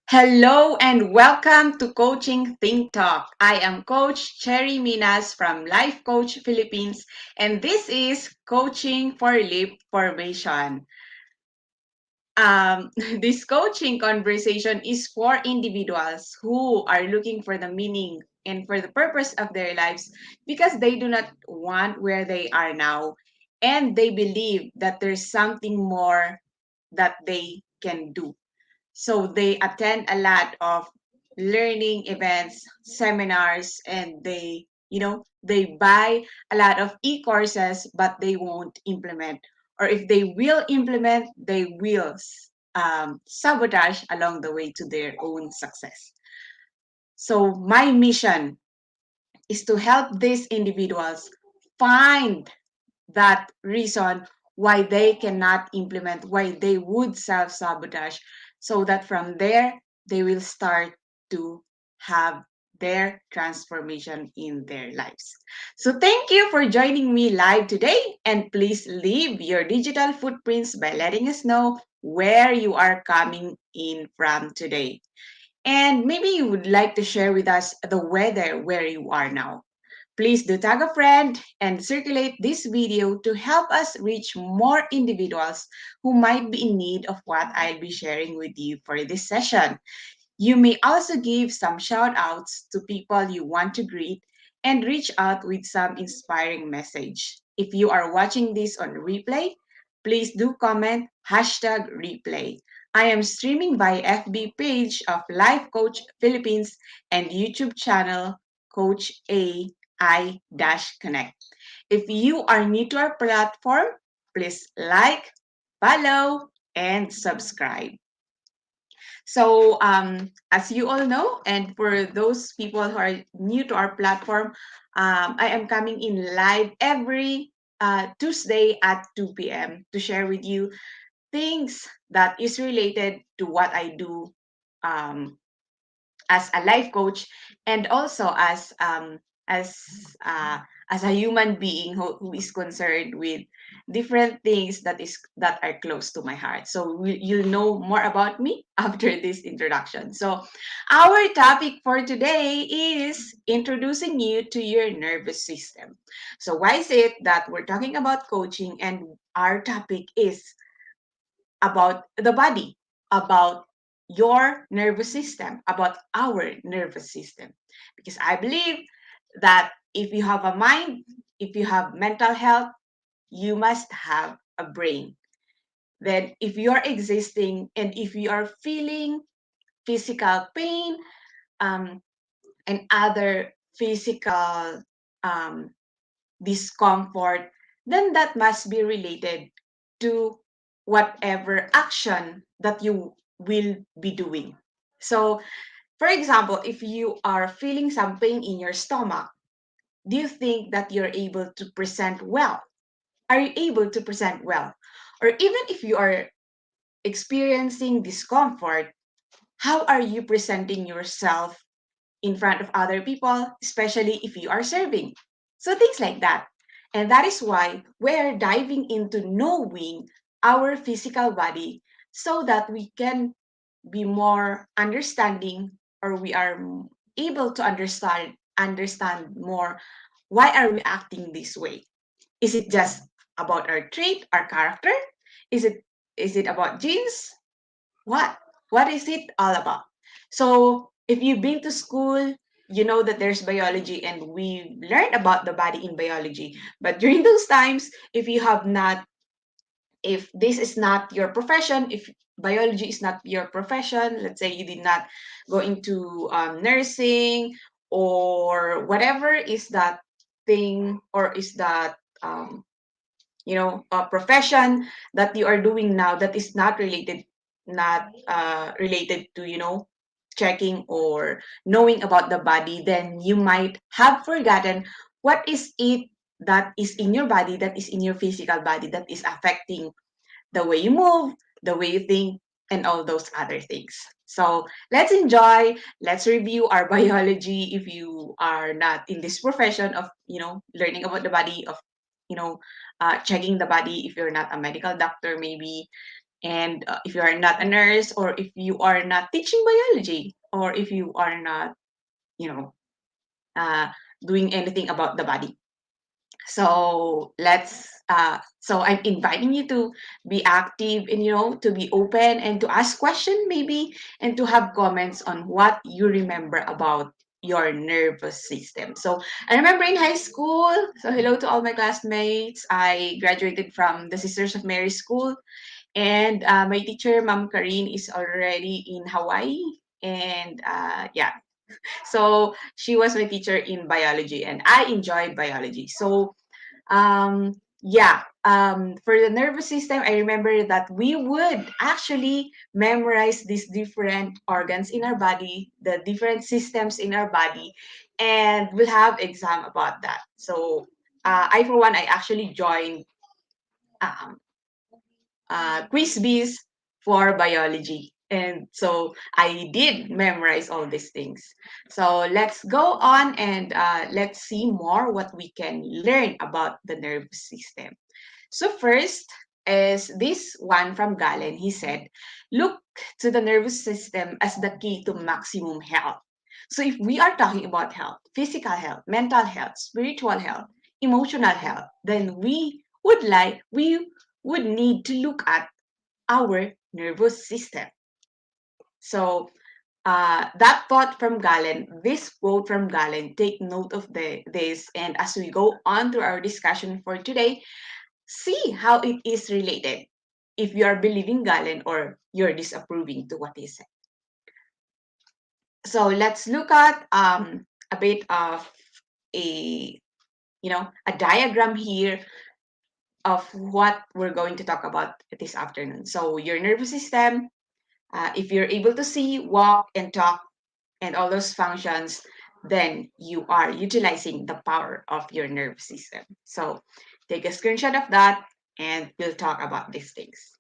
Hello and welcome to Coaching Think Talk. I am Coach Cherry Minas from Life Coach Philippines, and this is Coaching for Leapformation. This coaching conversation is for individuals who are looking for the meaning and for the purpose of their lives because they do not want where they are now and they believe that there's something more that they can do. So they attend a lot of learning events, seminars, and they buy a lot of e-courses, but they won't implement. Or if they will implement, they will sabotage along the way to their own success. So my mission is to help these individuals find that reason why they cannot implement, why they would self sabotage, so that from there they will start to have their transformation in their lives. So, thank you for joining me live today, and please leave your digital footprints by letting us know where you are coming in from today. And maybe you would like to share with us the weather where you are now. Please do tag a friend and circulate this video to help us reach more individuals who might be in need of what I'll be sharing with you for this session. You may also give some shout outs to people you want to greet and reach out with some inspiring message. If you are watching this on replay, please do comment hashtag replay. I am streaming by FB page of Life Coach Philippines and YouTube channel Coach AI-Connect. If you are new to our platform, please like, follow, and subscribe. So, as you all know, and for those people who are new to our platform, I am coming in live every Tuesday at 2 p.m. to share with you things that is related to what I do um, as a life coach and also as uh, as a human being who is concerned with different things that are close to my heart. So you'll know more about me after this introduction. So our topic for today is introducing you to your nervous system. So why is it that we're talking about coaching and our topic is about the body, about your nervous system, about our nervous system. Because I believe that if you have a mind, if you have mental health, you must have a brain. Then, if you are existing and if you are feeling physical pain um, and other physical um, discomfort, then that must be related to whatever action that you will be doing. So, for example, if you are feeling some pain in your stomach, do you think that you're able to present well? Are you able to present well? Or even if you are experiencing discomfort, how are you presenting yourself in front of other people, especially if you are serving? So things like that. And that is why we're diving into knowing our physical body so that we can be more understanding or we are able to understand more why are we acting this way. Is it just about our trait, our character? Is it about genes? What is it all about? So if you've been to school, you know that there's biology and we learned about the body in biology. But during those times, if this is not your profession, if biology is not your profession, let's say you did not go into nursing or whatever is that thing or is that a profession that you are doing now that is not related to checking or knowing about the body, then you might have forgotten what is it that is in your body, that is in your physical body, that is affecting the way you move, the way you think, and all those other things. So let's enjoy, let's review our biology if you are not in this profession of, learning about the body, of, checking the body if you're not a medical doctor, maybe. And if you are not a nurse, or if you are not teaching biology, or if you are not, you know, uh, doing anything about the body. So I'm inviting you to be active and, to be open and to ask questions maybe, and to have comments on what you remember about your nervous system. So I remember in high school, so hello to all my classmates. I graduated from the Sisters of Mary School, and my teacher, Ma'am Karine, is already in Hawaii. And yeah, so she was my teacher in biology, and I enjoyed biology. So yeah, for the nervous system, I remember that we would actually memorize these different organs in our body, the different systems in our body, and we'll have exam about that. So I, for one, I actually joined um, quiz bees for biology. And so I did memorize all these things. So let's go on, and let's see more what we can learn about the nervous system. So first is this one from Galen. He said, look to the nervous system as the key to maximum health. So if we are talking about health, physical health, mental health, spiritual health, emotional health, then we would need to look at our nervous system. So that thought from Galen, this quote from Galen, take note of this, and as we go on to our discussion for today, see how it is related. If you are believing Galen or you're disapproving to what he said. So let's look at a bit of a a diagram here of what we're going to talk about this afternoon. So your nervous system, if you're able to see, walk, and talk, and all those functions, then you are utilizing the power of your nervous system. So take a screenshot of that, and we'll talk about these things.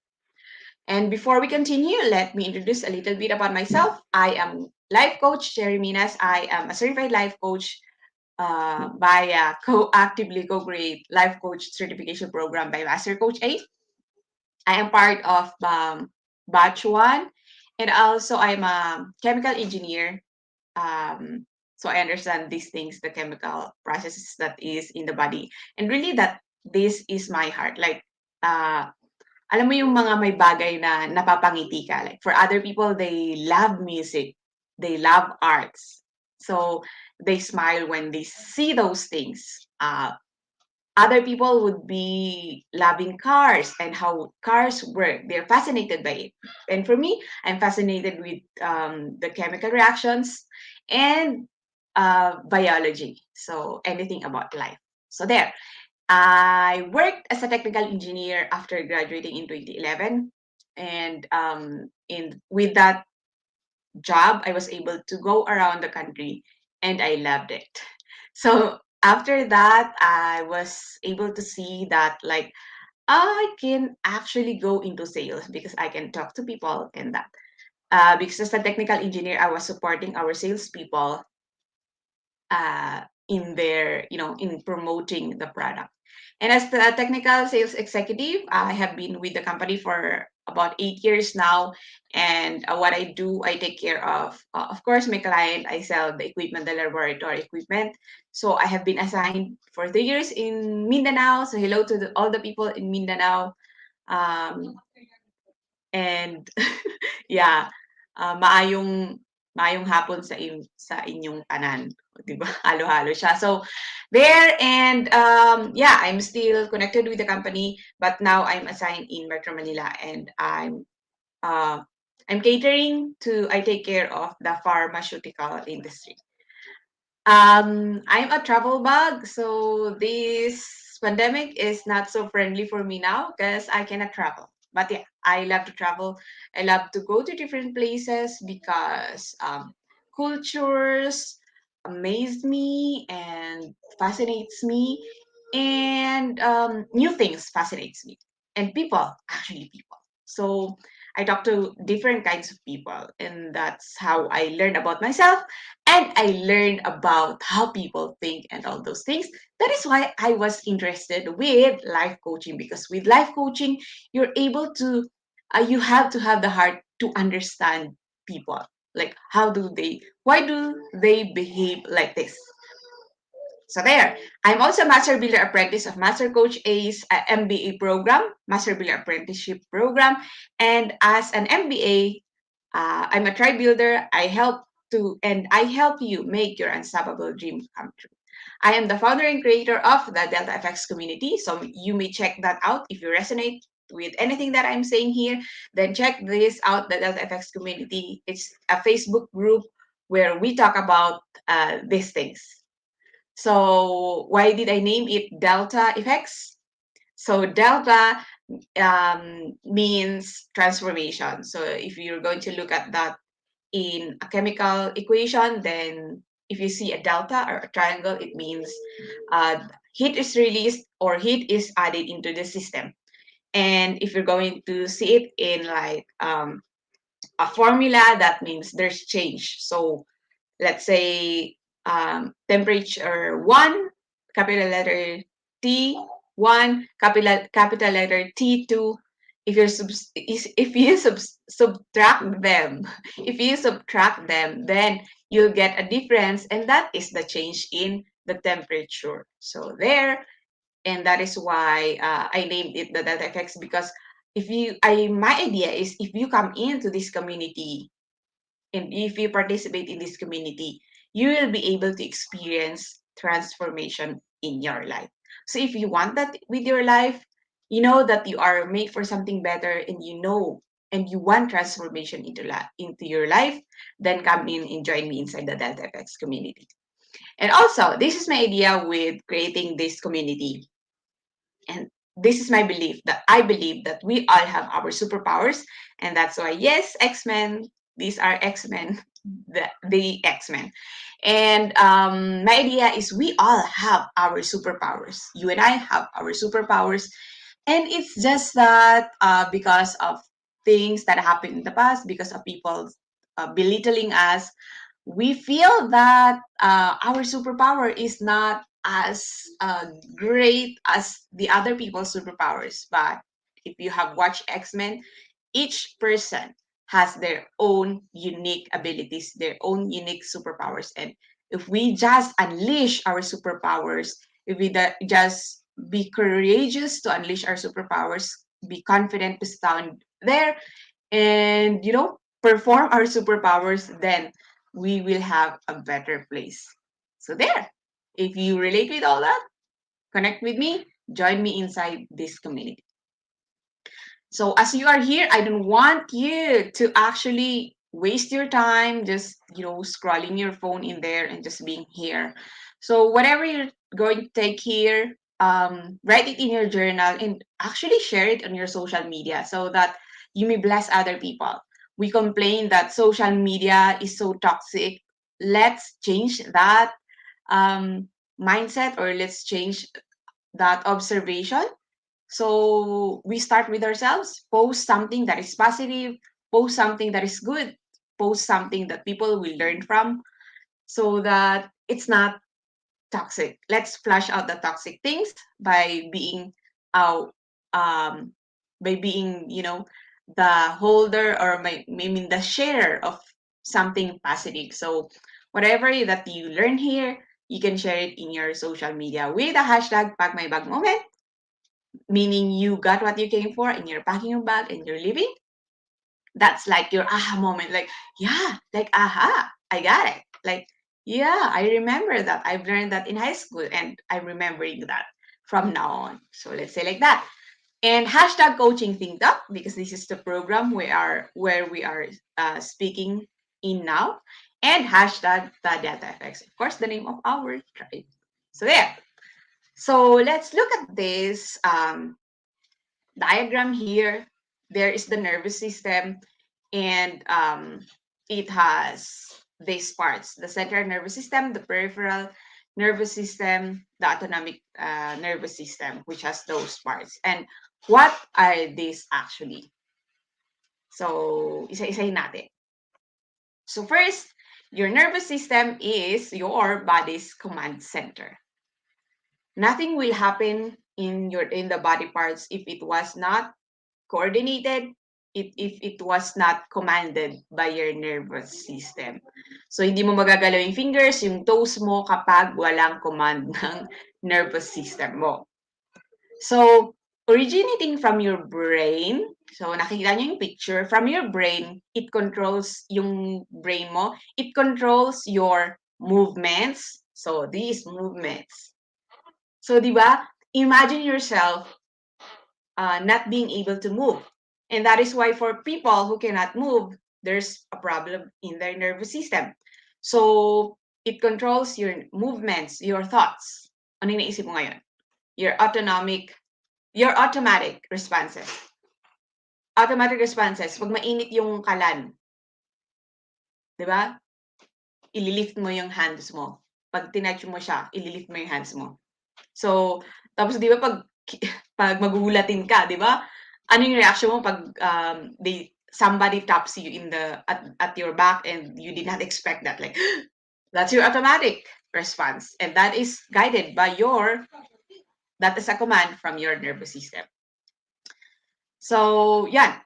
And before we continue, let me introduce a little bit about myself. I am life coach Sherry Minas. I am a certified life coach by a actively co-create life coach certification program by Master Coach A. I am part of batch one, and also I'm a chemical engineer. So I understand these things, the chemical processes that is in the body, and really that this is my heart. Like, alam mo yung mga may bagay na napapangiti ka. Like for other people, they love music, they love arts, so they smile when they see those things. Other people would be loving cars and how cars work. They're fascinated by it. And for me, I'm fascinated with the chemical reactions and biology. So anything about life. So there. I worked as a technical engineer after graduating in 2011. And in with that job, I was able to go around the country, and I loved it. So after that, I was able to see that, like, I can actually go into sales because I can talk to people, and that. Because as a technical engineer, I was supporting our salespeople in their, in promoting the product. And as the technical sales executive, I have been with the company for about 8 years now. And what I do, I take care of course, my client. I sell the equipment, the laboratory equipment. So I have been assigned for 3 years in Mindanao. So hello to all the people in Mindanao. Um, and yeah, maayong hapon sa inyong tanan, 'di ba? Halo-halo siya. So there, and yeah, I'm still connected with the company, but now I'm assigned in Metro Manila, and uh, I take care of the pharmaceutical industry. I'm a travel bug, so this pandemic is not so friendly for me now because I cannot travel. But yeah, I love to travel. I love to go to different places because cultures amaze me and fascinates me, and new things fascinates me, and people, actually people. So I talk to different kinds of people, and that's how I learn about myself, and I learned about how people think and all those things. That is why I was interested with life coaching, because with life coaching, you're able to You have to have the heart to understand people. Like, why do they behave like this? So there, I'm also a Master Builder Apprentice of Master Coach A's MBA program, Master Builder Apprenticeship program. And as an MBA, I'm a tribe builder. I help you make your unstoppable dream come true. I am the founder and creator of the Delta FX community. So you may check that out if you resonate with anything that I'm saying here. Then check this out, the Delta FX community. It's a Facebook group where we talk about these things. So why did I name it Delta Effects? So delta means transformation. So if you're going to look at that in a chemical equation, then if you see a delta or a triangle, it means heat is released or heat is added into the system. And if you're going to see it in like a formula, that means there's change. So let's say temperature 1, capital letter T, 1, capital letter T2. If you subtract them, if you subtract them, then you'll get a difference, and that is the change in the temperature. So there, and that is why I named it the delta effects, because my idea is if you come into this community and if you participate in this community, you will be able to experience transformation in your life. So if you want that with your life, you know that you are made for something better, and you know and you want transformation into your life, then come in and join me inside the Delta FX community. And also, this is my idea with creating this community. And this is my belief that I believe that we all have our superpowers. And that's why, yes, X-Men, these are X-Men, the X-Men. And my idea is we all have our superpowers. You and I have our superpowers. And it's just that because of things that happened in the past, because of people belittling us, we feel that our superpower is not as great as the other people's superpowers. But if you have watched X-Men, each person has their own unique abilities, their own unique superpowers. And if we just unleash our superpowers, if we just be courageous to unleash our superpowers, be confident to stand there and, perform our superpowers, then we will have a better place. So there, if you relate with all that, connect with me, join me inside this community. So as you are here, I don't want you to actually waste your time just, scrolling your phone in there and just being here. So whatever you're going to take here, write it in your journal and actually share it on your social media so that you may bless other people. We complain that social media is so toxic. Let's change that mindset, or let's change that observation. So we start with ourselves, post something that is positive, post something that is good, post something that people will learn from, so that it's not toxic. Let's flush out the toxic things by being uh, um the holder, or maybe the share of something positive. So whatever that you learn here, you can share it in your social media with a hashtag pack my bag moment, meaning you got what you came for and you're packing your bag and you're leaving. That's like your aha moment. Like, yeah, like, aha, I got it. Like, yeah, I remember that. I've learned that in high school and I'm remembering that from now on. So let's say like that. And hashtag coaching think up, because this is the program where we are speaking in now. And hashtag the data effects. Of course, the name of our tribe. So there. So let's look at this diagram here. There is the nervous system, and it has these parts: the central nervous system, the peripheral nervous system, the autonomic nervous system, which has those parts. And what are these actually? So, isa-isahin natin. So first, your nervous system is your body's command center. Nothing will happen in the body parts if it was not coordinated, if it was not commanded by your nervous system. So, hindi mo magagalaw yung fingers, yung toes mo kapag walang command ng nervous system mo. So, originating from your brain, so nakikita niyo yung picture, from your brain, it controls yung brain mo, it controls your movements. So, these movements. So, di ba, imagine yourself not being able to move. And that is why for people who cannot move, there's a problem in their nervous system. So, it controls your movements, your thoughts. Ano yung naisip mo ngayon? Your automatic responses. Automatic responses, pag mainit yung kalan, di ba? Ililift mo yung hands mo. Pag tinatch mo siya, ililift mo yung hands mo. So, tapos di ba pag magugulatin ka, di ba? Ano yung reaction mo pag somebody taps you at your back and you did not expect that? Like, that's your automatic response. And that is guided by that is a command from your nervous system. So, yeah.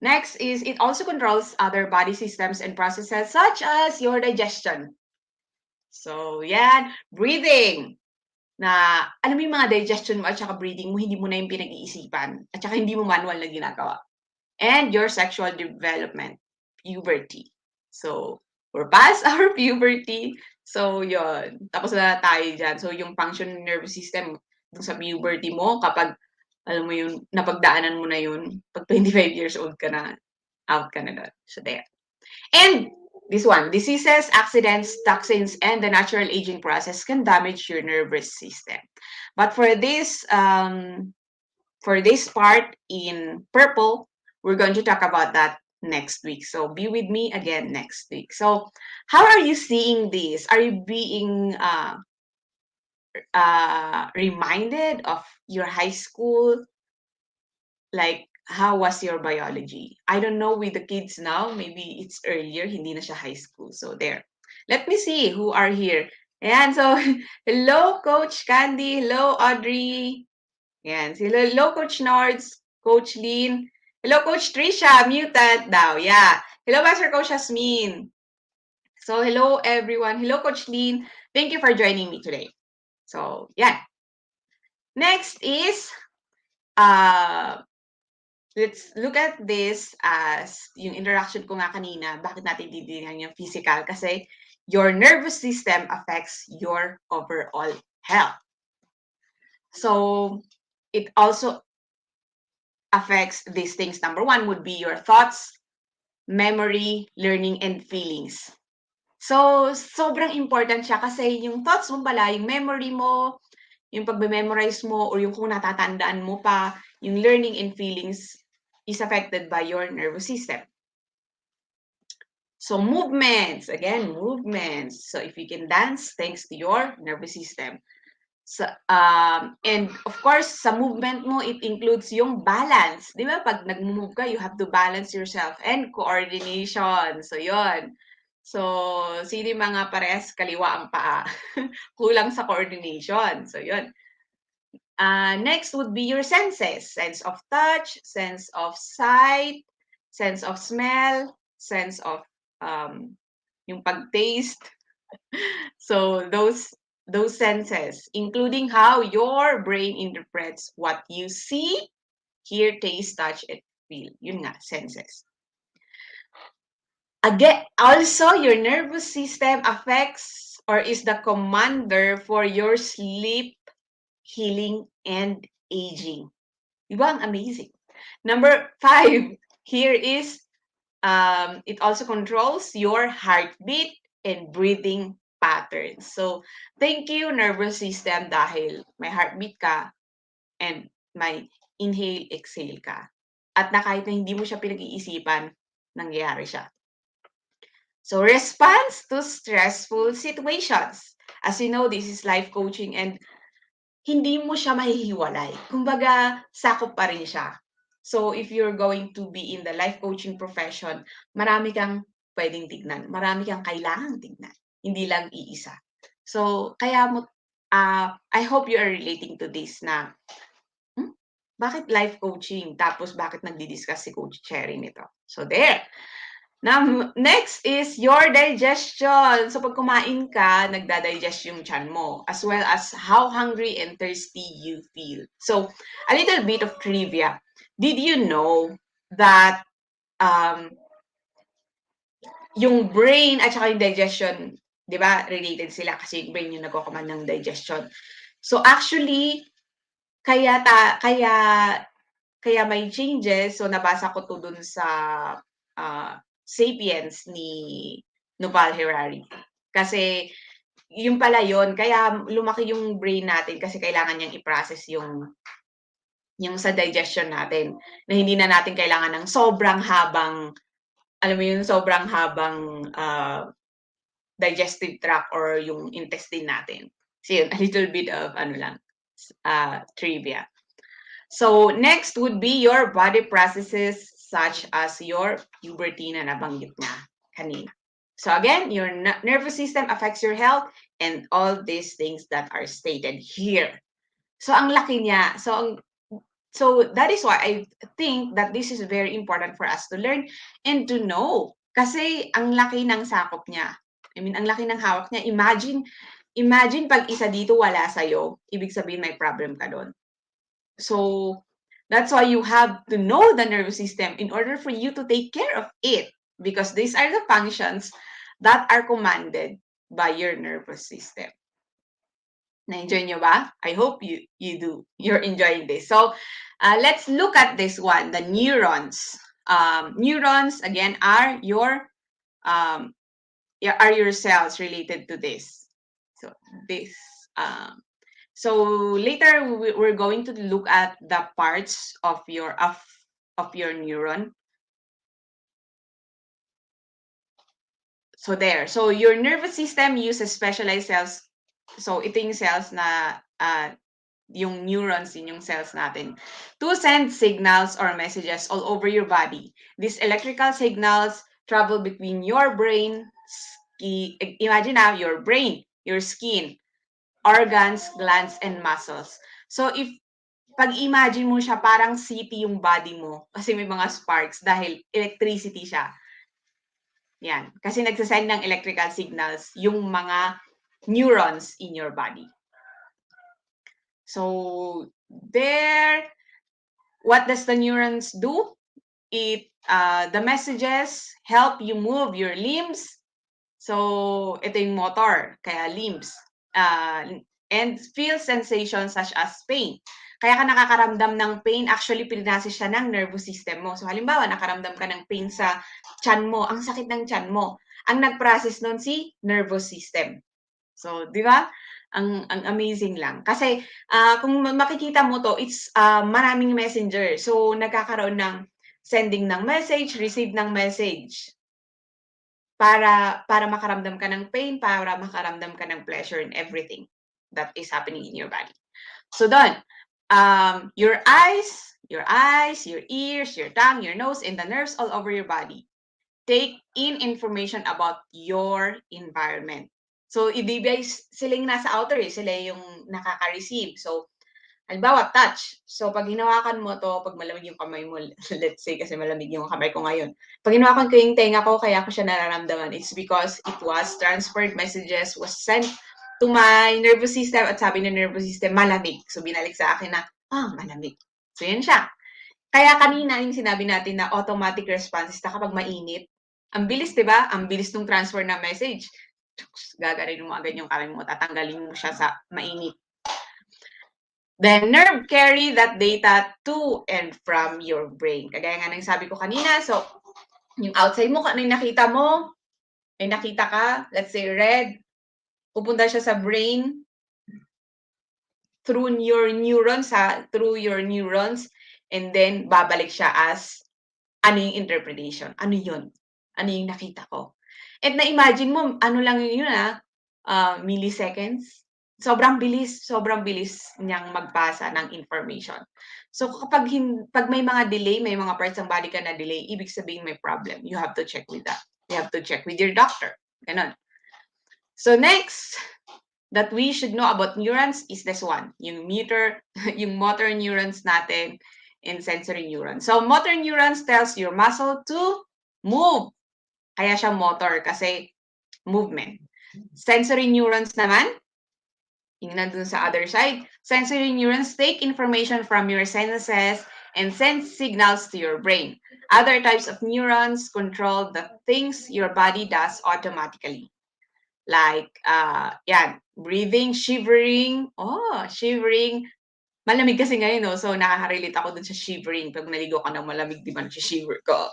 Next is it also controls other body systems and processes such as your digestion. So, yan. Breathing. Na, alam mo yung mga digestion mo at saka breathing mo, hindi mo na yung pinag-iisipan. At saka hindi mo manual na ginagawa. And your sexual development. Puberty. So, we're past our puberty. So, yon. Tapos na tayo dyan. So, yung function ng nervous system dun sa puberty mo, kapag alam mo yun, napagdaanan mo na yun, pag 25 years old ka na, out ka na doon. So, there. And this one, diseases, accidents, toxins, and the natural aging process can damage your nervous system. But for this part in purple, we're going to talk about that next week. So be with me again next week. So how are you seeing this? Are you being reminded of your high school? Like, how was your biology? I don't know with the kids now, maybe it's earlier, hindi na siya high school. So there. Let me see who are here. Ayan, so hello Coach Candy, hello Audrey. Ayan, hello Coach Nords, Coach Lynn. Hello Coach Trisha, muted daw. Yeah. Hello Master Coach Jasmine. So hello everyone. Hello Coach Lynn. Thank you for joining me today. So, yeah. Next is let's look at this as yung interaction ko nga kanina, bakit natin titignan yung physical? Kasi your nervous system affects your overall health. So, it also affects these things. Number one would be your thoughts, memory, learning, and feelings. So, sobrang important siya kasi yung thoughts mo pala, yung memory mo, yung pagme-memorize mo, or yung kung natatandaan mo pa, yung learning and feelings is affected by your nervous system. So movements, again, movements. So if you can dance, thanks to your nervous system. So, and of course, sa movement mo, it includes yung balance. Di ba? Pag nag-move ka, you have to balance yourself and coordination. So, yon. So, sino yung mga parehas kaliwa ang paa? Kulang sa coordination. So, yon. Next would be your senses. Sense of touch, sense of sight, sense of smell, sense of yung pag-taste. So those senses, including how your brain interprets what you see, hear, taste, touch, and feel. Yun nga, senses. Again, also your nervous system affects or is the commander for your sleep, healing, and aging. Diba? Ang amazing. Number 5, here is it also controls your heartbeat and breathing patterns. So, thank you, nervous system, dahil may heartbeat ka and may inhale, exhale ka. At na kahit na hindi mo siya pinag-iisipan, nangyayari siya. So, response to stressful situations. As you know, this is life coaching and hindi mo siya mahihiwalay. Kumbaga, sakop pa rin siya. So, if you're going to be in the life coaching profession, marami kang pwedeng tignan. Marami kang kailangang tignan. Hindi lang iisa. So, kaya mo, I hope you are relating to this na, bakit life coaching? Tapos bakit nagdi-discuss si Coach Cherry nito? So there. Now, next is your digestion. So pag kumain ka, nagda-digest yung tiyan mo, as well as how hungry and thirsty you feel. So, a little bit of trivia. Did you know that yung brain at saka yung digestion, di ba, related sila kasi yung brain yung nagko-command ng digestion. So actually, kaya may changes. So nabasa ko to dun sa Sapiens ni Yuval Harari. Kasi yung pala yon, kaya lumaki yung brain natin kasi kailangan niyang i-process yung sa digestion natin, na hindi na natin kailangan ng sobrang habang, alam mo yun, sobrang habang digestive tract or yung intestine natin. So yun, a little bit of trivia. So next would be your body processes such as your puberty na nabanggit na kanina. So again, your nervous system affects your health and all these things that are stated here. So ang laki niya. So that is why I think that this is very important for us to learn and to know. Kasi ang laki ng sakop niya. I mean, ang laki ng hawak niya. Imagine pag isa dito wala sa'yo, ibig sabihin may problem ka doon. So, that's why you have to know the nervous system in order for you to take care of it. Because these are the functions that are commanded by your nervous system. Na-enjoy nyo ba? I hope you do. You're enjoying this. So, let's look at this one, the neurons. Neurons, again, are your cells related to this. So, this. So later we're going to look at the parts of your neuron. So there. So your nervous system uses specialized cells. So ito yung cells na yung neurons din yung cells natin to send signals or messages all over your body. These electrical signals travel between your brain, imagine now your brain, your skin, organs, glands, and muscles. So if pag-imagine mo siya parang city yung body mo kasi may mga sparks dahil electricity siya. Yan. Kasi nagsasend ng electrical signals yung mga neurons in your body. So there, what does the neurons do? The messages help you move your limbs. So ito yung motor, kaya limbs. And feel sensations such as pain. Kaya ka nakakaramdam ng pain, actually pinrocess siya ng nervous system mo. So halimbawa, nakaramdam ka ng pain sa tiyan mo, ang sakit ng tiyan mo. Ang nag-process nun si nervous system. So, di ba? Ang amazing lang. Kasi kung makikita mo to, it's maraming messenger. So nagkakaroon ng sending ng message, receive ng message. Para makaramdam ka ng pain, para makaramdam ka ng pleasure and everything that is happening in your body. So doon, your eyes, your ears, your tongue, your nose, and the nerves all over your body take in information about your environment. So, ibibigay silang nasa outer, sila yung nakaka-receive. So, halimbawa, touch. So, pag hinawakan mo to, pag malamig yung kamay mo, let's say kasi malamig yung kamay ko ngayon. Pag hinawakan ko yung tenga ko, kaya ko siya nararamdaman. It's because it was transferred messages, was sent to my nervous system at sabi ng nervous system, malamig. So, binalik sa akin na, malamig. So, yan siya. Kaya kanina yung sinabi natin na automatic responses na kapag mainit, ang bilis, di ba? Ang bilis nung transfer ng message. Gagarin mo agad yung kamay mo, tatanggalin mo siya sa mainit. Then, nerve carry that data to and from your brain. Kagaya nga ng sabi ko kanina, so, yung outside mo, ano yung nakita mo, ay nakita ka, let's say red, pupunta siya sa brain through your neurons, and then babalik siya as ano yung interpretation, ano yun, ano yung nakita ko. At na-imagine mo, ano lang yun milliseconds. Sobrang bilis niyang magpasa ng information. So kapag pag may mga delay, may mga parts ng body ka na delay, ibig sabihin may problem. You have to check with that. You have to check with your doctor. Ganon. So next, that we should know about neurons is this one, yung yung motor neurons natin and sensory neurons. So motor neurons tells your muscle to move. Kaya siya motor kasi movement. Sensory neurons naman, yung nandun sa other side, sensory neurons take information from your senses and send signals to your brain. Other types of neurons control the things your body does automatically. Like, breathing, shivering. Oh, shivering. Malamig kasi ngayon, no? So nakaka-relate ako dun sa shivering. Pag naligo ka ng malamig, di ba, shiver ko.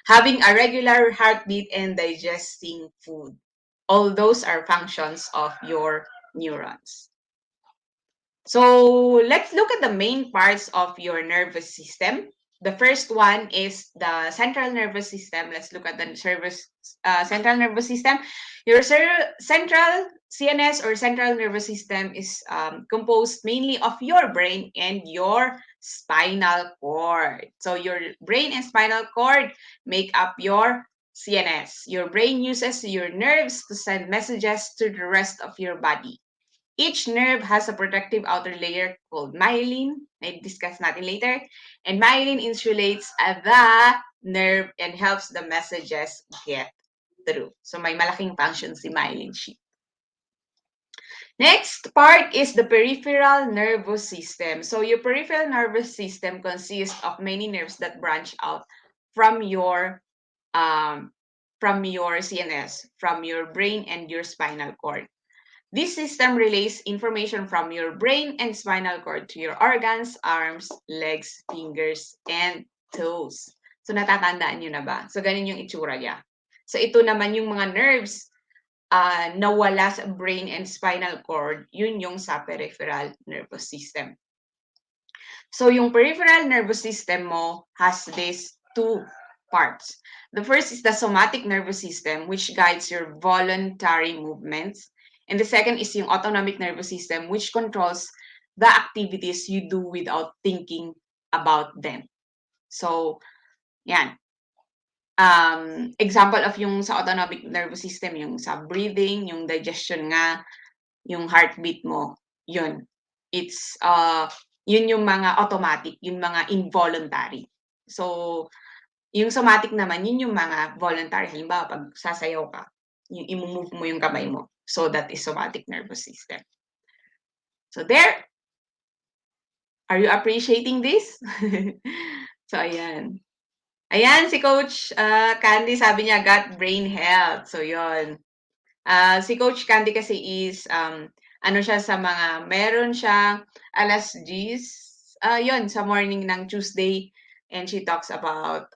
Having a regular heartbeat and digesting food. All those are functions of your neurons. So let's look at the main parts of your nervous system. The first one is the central nervous system. Let's look at the central nervous system. Your central CNS or central nervous system is composed mainly of your brain and your spinal cord. So your brain and spinal cord make up your CNS. Your brain uses your nerves to send messages to the rest of your body. Each nerve has a protective outer layer called myelin. May discuss natin later. And myelin insulates the nerve and helps the messages get through. So may malaking function si myelin sheath. Next part is the peripheral nervous system. So your peripheral nervous system consists of many nerves that branch out from your CNS, from your brain and your spinal cord. This system relays information from your brain and spinal cord to your organs, arms, legs, fingers, and toes. So natatandaan nyo na ba? So ganun yung itsura niya. So ito naman yung mga nerves na wala sa brain and spinal cord, yun yung sa peripheral nervous system. So yung peripheral nervous system mo has these two parts. The first is the somatic nervous system, which guides your voluntary movements. And the second is yung autonomic nervous system, which controls the activities you do without thinking about them. So, yan. Example of yung sa autonomic nervous system, yung sa breathing, yung digestion nga, yung heartbeat mo, yun. It's, yun yung mga automatic, yung mga involuntary. So, yung somatic naman, yun yung mga voluntary. Halimbawa, pag sasayaw ka, yung i-move mo yung kamay mo. So that is somatic nervous system. So there. Are you appreciating this? So ayan. Ayan si Coach Candy, sabi niya got brain health. So yon. Si Coach Candy kasi is ano siya sa mga meron siyang alas 10 yon sa morning ng Tuesday, and she talks about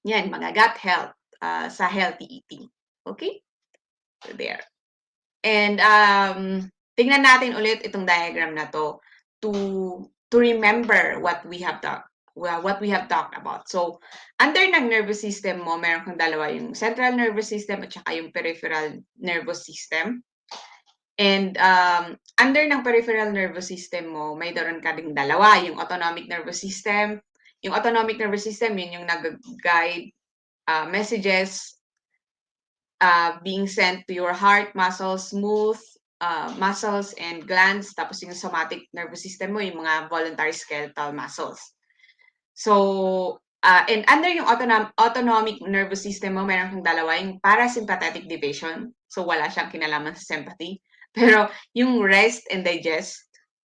yan mga gut health sa healthy eating. Okay? So there. And tingnan natin ulit itong diagram na to to remember what we have talked about. So, under ng nervous system mo, meron kang dalawa, yung central nervous system at saka yung peripheral nervous system. And under ng peripheral nervous system mo, may daron ka ding dalawa, yung autonomic nervous system. Yung autonomic nervous system, yun yung nag-guide messages being sent to your heart, muscles, smooth muscles, and glands. Tapos yung somatic nervous system mo, yung mga voluntary skeletal muscles. So, and under yung autonomic nervous system mo, meron kang dalawa, yung parasympathetic division. So, wala siyang kinalaman sa sympathy. Pero yung rest and digest,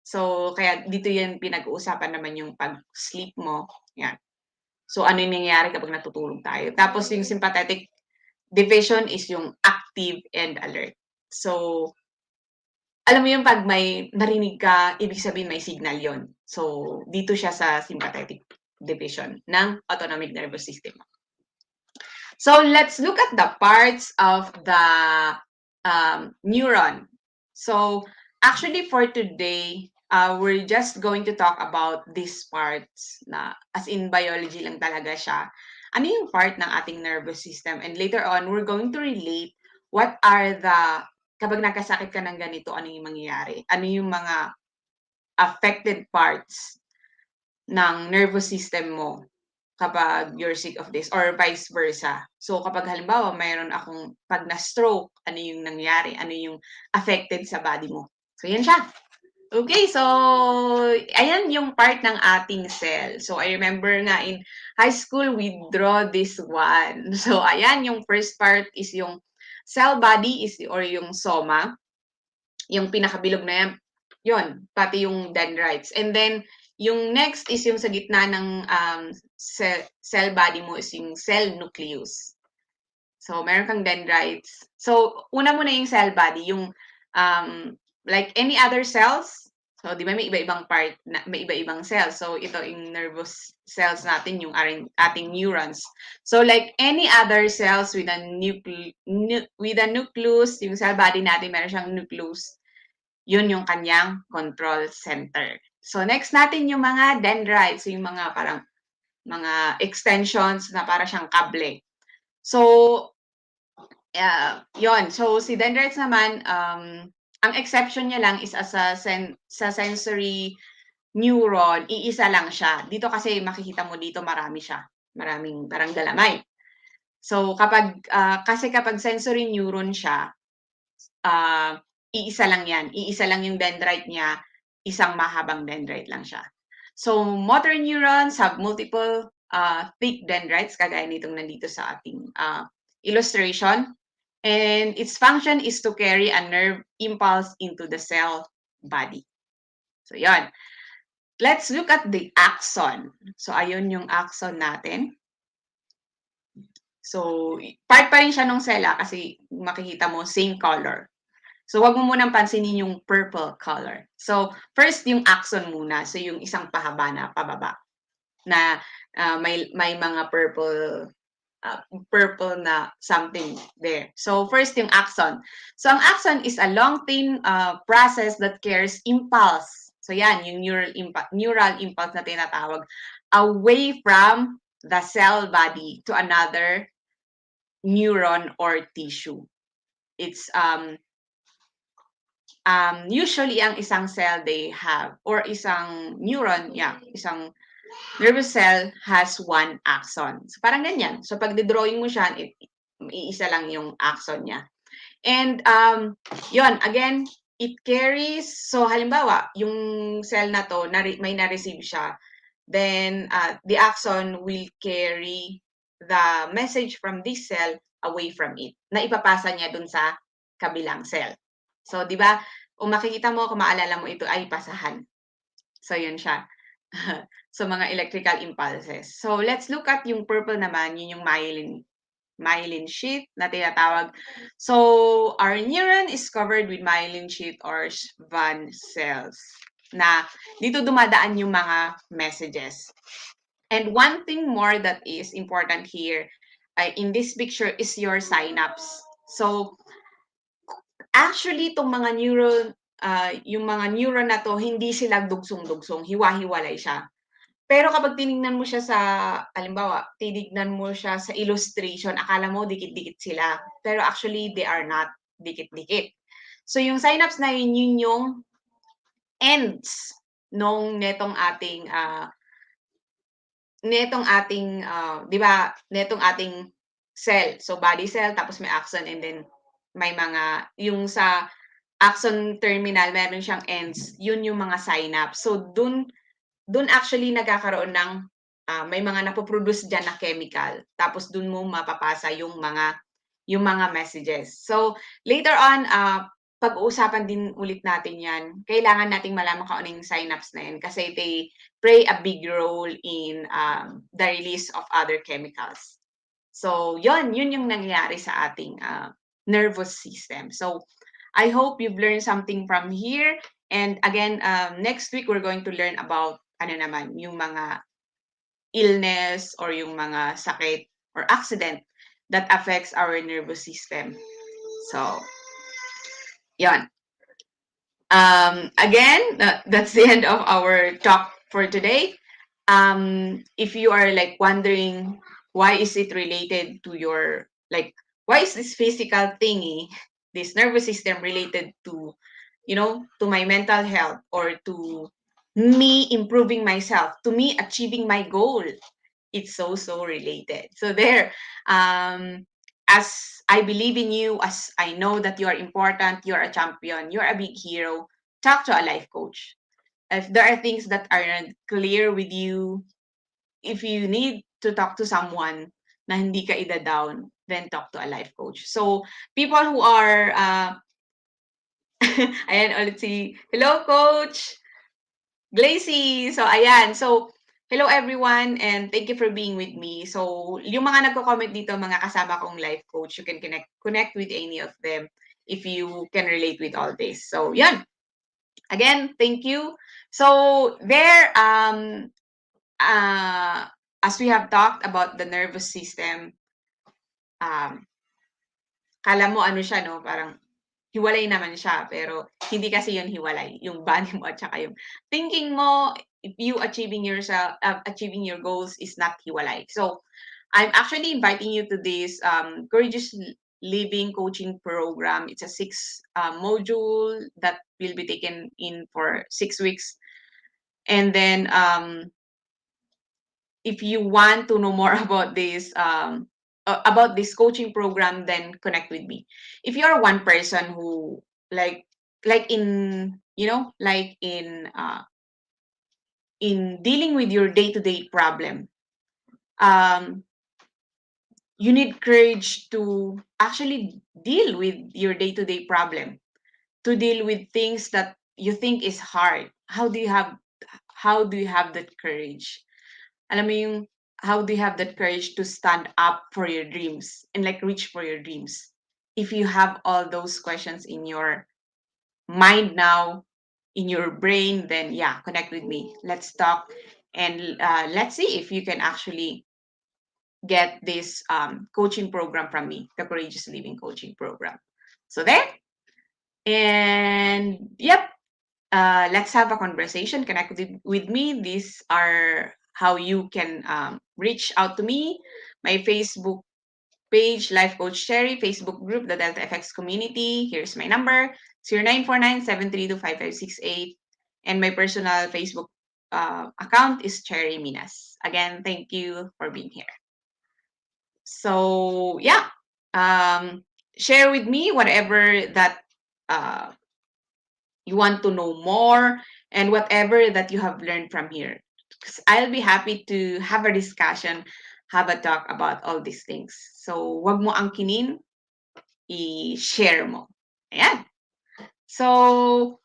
so kaya dito yan pinag-uusapan naman yung pag-sleep mo. Yan. So, ano yung nangyayari kapag natutulog tayo. Tapos yung sympathetic division is yung active and alert. So, alam mo yung pag may narinig ka, ibig sabihin may signal yon. So, dito siya sa sympathetic division ng autonomic nervous system. So, let's look at the parts of the neuron. So, actually for today, we're just going to talk about these parts na as in biology lang talaga siya. Ano yung part ng ating nervous system? And later on, we're going to relate what are the, kapag nakasakit ka ng ganito, ano yung mangyayari? Ano yung mga affected parts ng nervous system mo kapag you're sick of this or vice versa. So kapag halimbawa mayroon akong pag na-stroke, ano yung nangyari? Ano yung affected sa body mo? So yan siya. Okay, so ayan yung part ng ating cell. So I remember nga in high school we draw this one. So ayan yung first part is yung cell body is or yung soma, yung pinakabilog na yan. Yun, pati yung dendrites. And then yung next is yung sa gitna ng cell body mo is yung cell nucleus. So, meron kang dendrites. So, una muna yung cell body, yung like any other cells. So, di ba may iba-ibang part, may iba-ibang cells. So, ito yung nervous cells natin, yung ating neurons. So, like any other cells with a nucleus, yung cell body natin, meron siyang nucleus. Yun yung kanyang control center. So, next natin yung mga dendrites, yung mga parang mga extensions na para siyang kable. So, yon. So, si dendrites naman, ang exception niya lang is sa sensory neuron, iisa lang siya. Dito kasi makikita mo dito marami siya. Maraming parang galamay. So, kasi kapag sensory neuron siya, iisa lang yan. Iisa lang yung dendrite niya. Isang mahabang dendrite lang siya. So, motor neurons have multiple thick dendrites, kagaya nitong nandito sa ating illustration. And its function is to carry a nerve impulse into the cell body. So, yon. Let's look at the axon. So, ayun yung axon natin. So, part pa rin siya ng sela kasi makikita mo same color. So, wag mo munang pansinin yung purple color. So, first yung axon muna. So, yung isang pahaba na pababa na may mga purple na something there. So, first yung axon. So, ang axon is a long thin process that carries impulse. So, yan, yung neural impulse na tinatawag away from the cell body to another neuron or tissue. It's usually ang isang cell they have or isang neuron, isang nervous cell has one axon. So parang ganyan. So pag drawing mo siya, iisa lang yung axon niya. And yon again, it carries, so halimbawa, yung cell na to, may na-receive siya, then the axon will carry the message from this cell away from it, na ipapasa niya dun sa kabilang cell. So, di ba, kung makikita mo, kung maalala mo, ito ay pasahan. So, yun siya. So, mga electrical impulses. So, let's look at yung purple naman, yun yung myelin sheath na tinatawag. So, our neuron is covered with myelin sheath or Schwann cells na dito dumadaan yung mga messages. And one thing more that is important here in this picture is your synapse. So, actually, itong mga neuron, yung mga neuron na to, hindi sila dugsong-dugsong, hiwa-hiwalay siya. Pero kapag tinignan mo siya sa, halimbawa, tinignan mo siya sa illustration, akala mo dikit-dikit sila. Pero actually, they are not dikit-dikit. So, yung synapse na yun, yun yung ends nung netong ating, di ba, netong ating cell. So, body cell, tapos may axon, and then may mga, yung sa axon terminal, meron siyang ends, yun yung mga synapse. So, dun actually nagkakaroon ng may mga napoproduce diyan na chemical. Tapos dun mo mapapasa yung mga messages. So later on pag-uusapan din ulit natin 'yan. Kailangan nating malaman kung ano yung synapse na 'yan kasi they play a big role in the release of other chemicals. So yun yung nangyayari sa ating nervous system. So I hope you've learned something from here. And again, next week we're going to learn about yung mga illness or yung mga sakit or accident that affects our nervous system. So, yon. Again, that's the end of our talk for today. If you are like wondering why is it related to your, like, why is this physical thingy, this nervous system related to, to my mental health or to me improving myself, to me achieving my goal, It's so related. So there, um, as I believe in you, as I know that you are important, you're a champion, you're a big hero, talk to a life coach. If there are things that aren't clear with you, if you need to talk to someone na hindi ka ida-down, then talk to a life coach. So people who are, ayan ulit si, hello coach, Glacy. So ayan, so hello everyone and thank you for being with me. So yung mga nagko-comment dito, mga kasama kong life coach, you can connect with any of them if you can relate with all this. So yan, again, thank you. So there, as we have talked about the nervous system, um, kala mo ano siya, no? Parang hiwalay naman siya, pero hindi kasi yun hiwalay. Yung body mo at saka yung thinking mo, if you achieving your goals is not hiwalay. So, I'm actually inviting you to this Courageous Living Coaching Program. It's a 6 module that will be taken in for 6 weeks. And then, if you want to know more about this coaching program, then connect with me. If you're one person who like in in dealing with your day-to-day problem, um you need courage to actually deal with your day-to-day problem, to deal with things that you think is hard. How do you have that courage? Alam mo yung, how do you have that courage to stand up for your dreams and like reach for your dreams? If you have all those questions in your mind now, in your brain, then yeah, connect with me. Let's talk and let's see if you can actually get this coaching program from me, the Courageous Living Coaching Program. So there, and yep, let's have a conversation, connect with me. These are how you can reach out to me. My Facebook page, Life Coach Sherry, Facebook group, the Delta FX community. Here's my number, 0949-732-5568. And my personal Facebook account is Cherry Minas. Again, thank you for being here. So yeah, share with me whatever that uh, you want to know more, and whatever that you have learned from here. 'Cause I'll be happy to have a discussion, have a talk about all these things. So, wag mo angkinin, i-share mo. Ayan. So,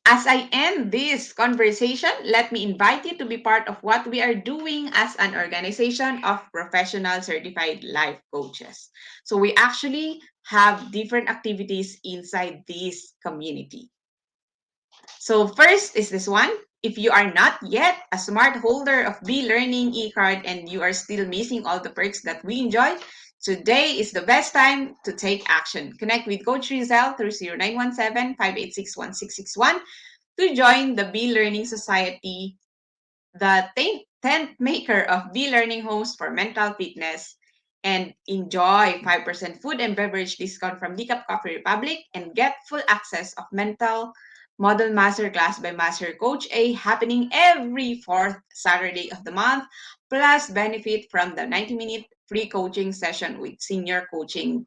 as I end this conversation, let me invite you to be part of what we are doing as an organization of professional certified life coaches. So, we actually have different activities inside this community. So first is this one. If you are not yet a smart holder of B-Learning e-card and you are still missing all the perks that we enjoy, today is the best time to take action. Connect with Coach Rizal through 0917-586-1661 to join the B-Learning Society, the 10th maker of B-Learning homes for mental fitness, and enjoy 5% food and beverage discount from Decaf Coffee Republic and get full access of mental model masterclass by Master Coach A happening every fourth Saturday of the month, plus benefit from the 90-minute free coaching session with senior coaches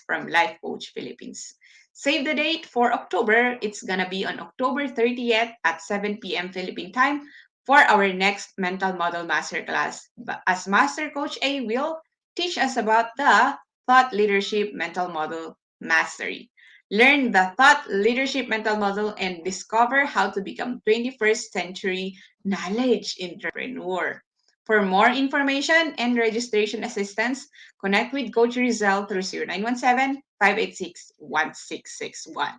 from Life Coach Philippines. Save the date for October. It's gonna be on October 30th at 7 p.m. Philippine time for our next mental model masterclass. As Master Coach A will teach us about the thought leadership mental model mastery. Learn the thought leadership mental model and discover how to become 21st century knowledge entrepreneur. For more information and registration assistance, connect with Coach Rizal through 0917-586-1661.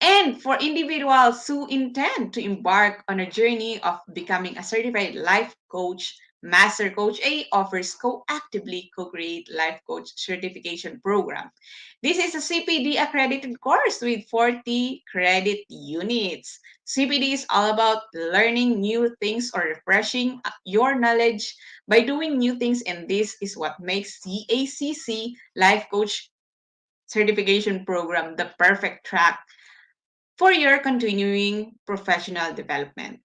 And for individuals who intend to embark on a journey of becoming a certified life coach, Master Coach A offers Co-Actively Co-Create Life Coach Certification Program. This is a CPD accredited course with 40 credit units. CPD is all about learning new things or refreshing your knowledge by doing new things, and this is what makes CACC Life Coach Certification Program the perfect track for your continuing professional development.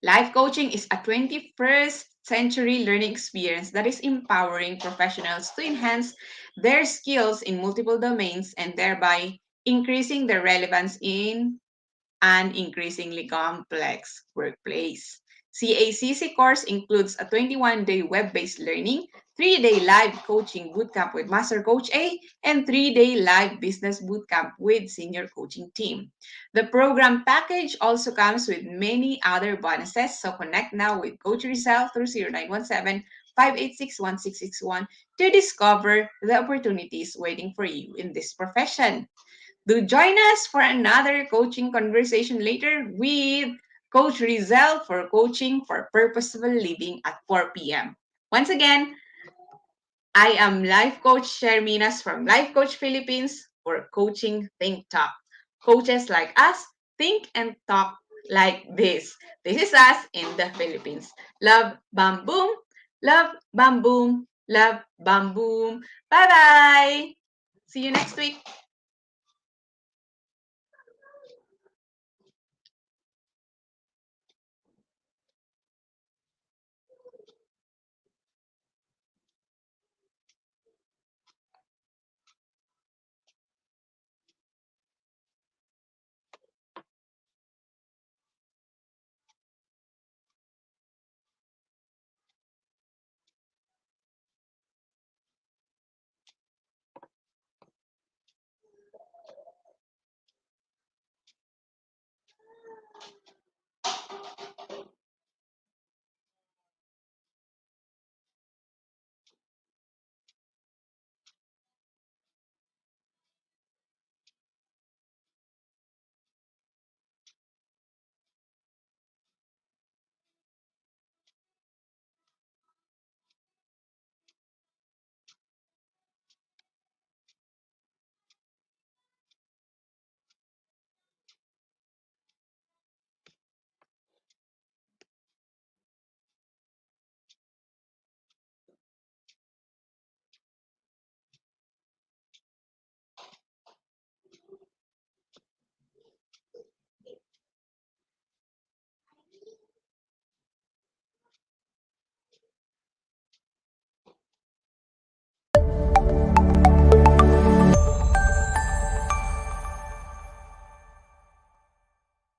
Life coaching is a 21st century learning experience that is empowering professionals to enhance their skills in multiple domains and thereby increasing their relevance in an increasingly complex workplace. CACC course includes a 21-day web-based learning, 3-day live coaching bootcamp with Master Coach A, and 3-day live business bootcamp with Senior Coaching Team. The program package also comes with many other bonuses, so connect now with Coach Rizal through 0917-586-1661 to discover the opportunities waiting for you in this profession. Do join us for another coaching conversation later with Coach Rizal for Coaching for Purposeful Living at 4 p.m. Once again, I am Life Coach Minas from Life Coach Philippines for Coaching Think Talk. Coaches like us think and talk like this. This is us in the Philippines. Love, bam, boom. Love, bam, boom. Love, bam, boom. Bye-bye. See you next week.